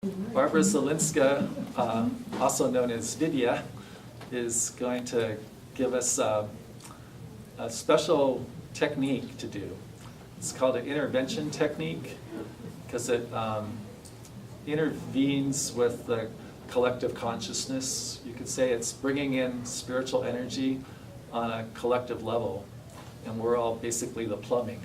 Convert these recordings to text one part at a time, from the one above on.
Barbara Zielinska, also known as Vidya, is going to give us a special technique to do. It's called an intervention technique because it intervenes with the collective consciousness. You could say it's bringing in spiritual energy on a collective level, and we're all basically the plumbing.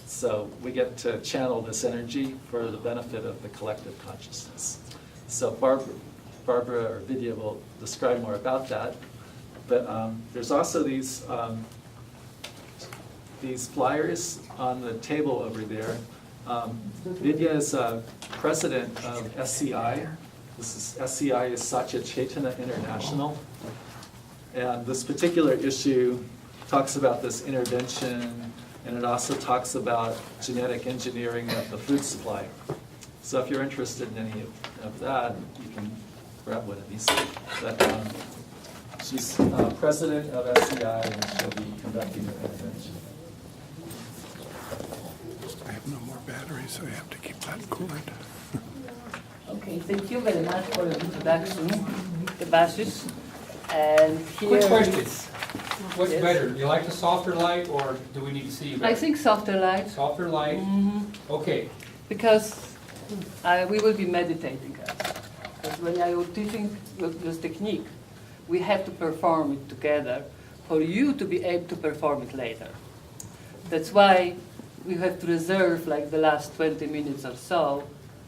So we get to channel this energy for the benefit of the collective consciousness. So Barbara or Vidya will describe more about that. But there's also these flyers on the table over there. Vidya is president of SCI. SCI is Satyachetana International. And this particular issue talks about this intervention, and it also talks about genetic engineering of the food supply. So if you're interested in any of that, you can grab one of these. But she's president of SCI, and she'll be conducting the intervention. I have no more batteries, so I have to keep that cord. Okay, thank you very much for the introduction, the Bashes. And here Quick question. is- What's Yes. better? Do you like the softer light, or do we need to see you better? I think softer light, Softer light? Okay. because we will be meditating. Because when I was teaching this technique, we have to perform it together for you to be able to perform it later. That's why we have to reserve like the last 20 minutes or so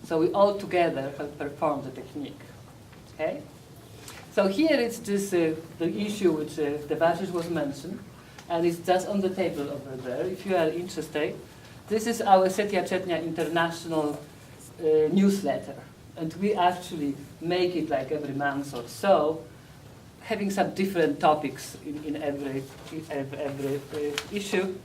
we all together have performed the technique. Okay? So here it's just the issue which the Vashish was mentioned, and it's just on the table over there. If you are interested, this is our Satyachetana International newsletter, and we actually make it like every month or so, having some different topics in every issue,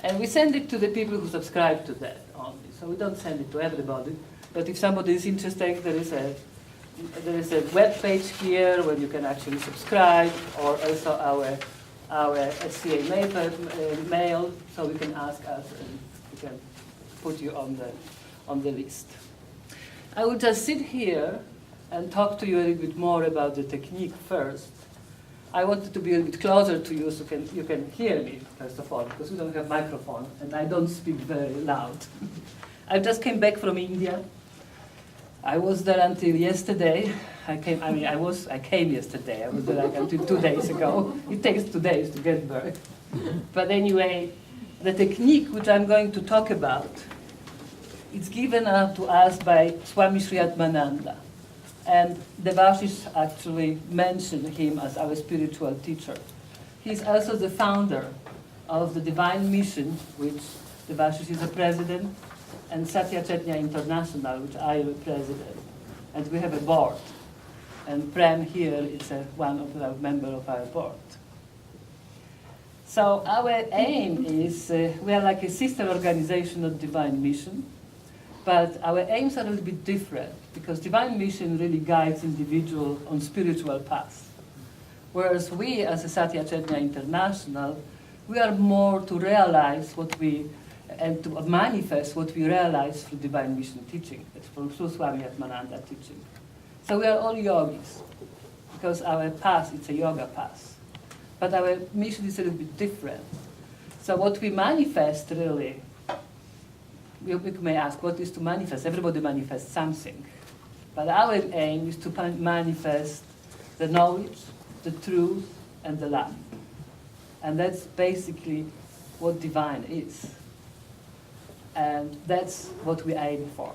and we send it to the people who subscribe to that only. So we don't send it to everybody, but if somebody is interested, there is a web page here where you can actually subscribe, or also our SCA mail, so we can ask us and we can put you on the list. I will just sit here and talk to you a little bit more about the technique first. I wanted to be a bit closer to you so you can hear me, first of all, because we don't have microphone and I don't speak very loud. I just came back from India. I was there until yesterday. I came yesterday. I was there like until 2 days ago. It takes 2 days to get there. But anyway, the technique which I'm going to talk about, it's given to us by Swami Sri Atmananda. And the Vashish actually mentioned him as our spiritual teacher. He's also the founder of the Divine Mission, which the Vashish is a president, and Satyachetana International, which I am president. And we have a board. And Prem here is one of the members of our board. So our aim is, we are like a sister organization of Divine Mission, but our aims are a little bit different, because Divine Mission really guides individuals on spiritual paths. Whereas we, as a Satyachetana International, we are more to realize and to manifest what we realize through Divine Mission teaching, through Swami Atmananda teaching. So we are all yogis, because our path, it's a yoga path. But our mission is a little bit different. So what we manifest really, we may ask, what is to manifest? Everybody manifests something. But our aim is to manifest the knowledge, the truth, and the love. And that's basically what divine is. And that's what we aim for.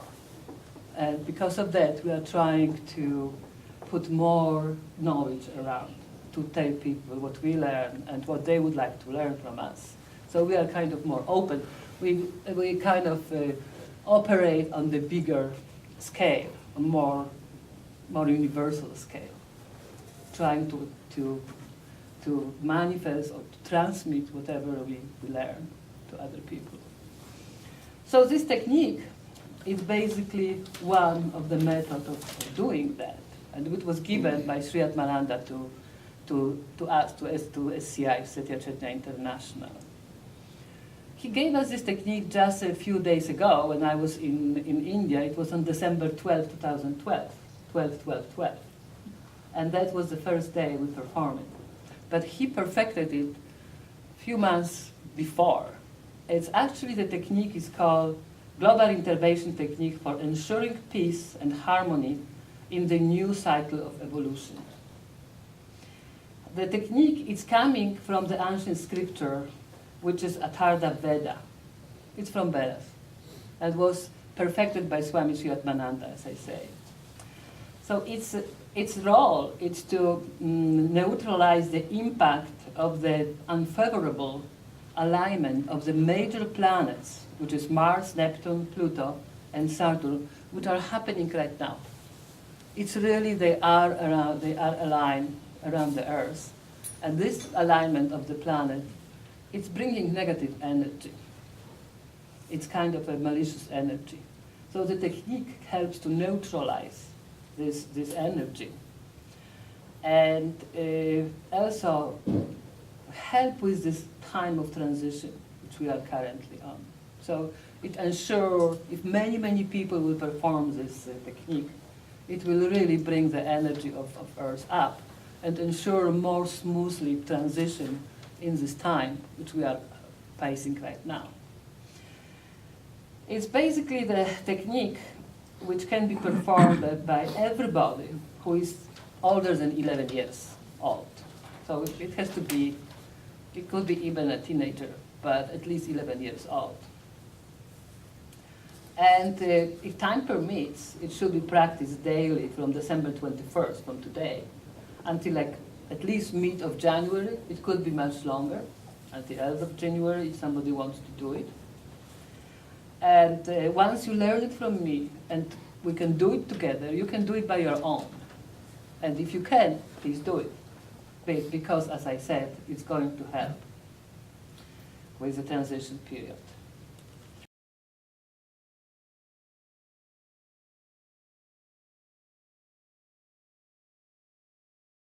And because of that, we are trying to put more knowledge around, to tell people what we learn and what they would like to learn from us. So we are kind of more open. We kind of operate on the bigger scale, a more universal scale, trying to manifest or to transmit whatever we learn to other people. So this technique is basically one of the methods of doing that, and it was given by Sri Atmananda to us, to SCI, Satyachetana International. he gave us this technique just a few days ago when I was in India. It was on December 12, 2012, 12/12/12. And that was the first day we performed it. But he perfected it a few months before. It's actually, the technique is called Global Intervention Technique for Ensuring Peace and Harmony in the New Cycle of Evolution. The technique is coming from the ancient scripture, which is Atharva Veda. It's from Vedas. And was perfected by Swami Shivatmananda, as I say. So its role is to neutralize the impact of the unfavorable alignment of the major planets, which is Mars, Neptune, Pluto, and Saturn, which are happening right now. It's really, they are aligned around the Earth. And this alignment of the planet, it's bringing negative energy. It's kind of a malicious energy. So the technique helps to neutralize this energy. And also help with this time of transition, which we are currently on. So it ensures, if many, many people will perform this technique, it will really bring the energy of Earth up and ensure a more smoothly transition in this time, which we are facing right now. It's basically the technique which can be performed by everybody who is older than 11 years old. So it has to be, it could be even a teenager, but at least 11 years old. And if time permits, it should be practiced daily from December 21st, from today, until like at least mid of January. It could be much longer, until end of January if somebody wants to do it. And once you learn it from me, and we can do it together, you can do it by your own. And if you can, please do it. Because, as I said, it's going to help with the transition period.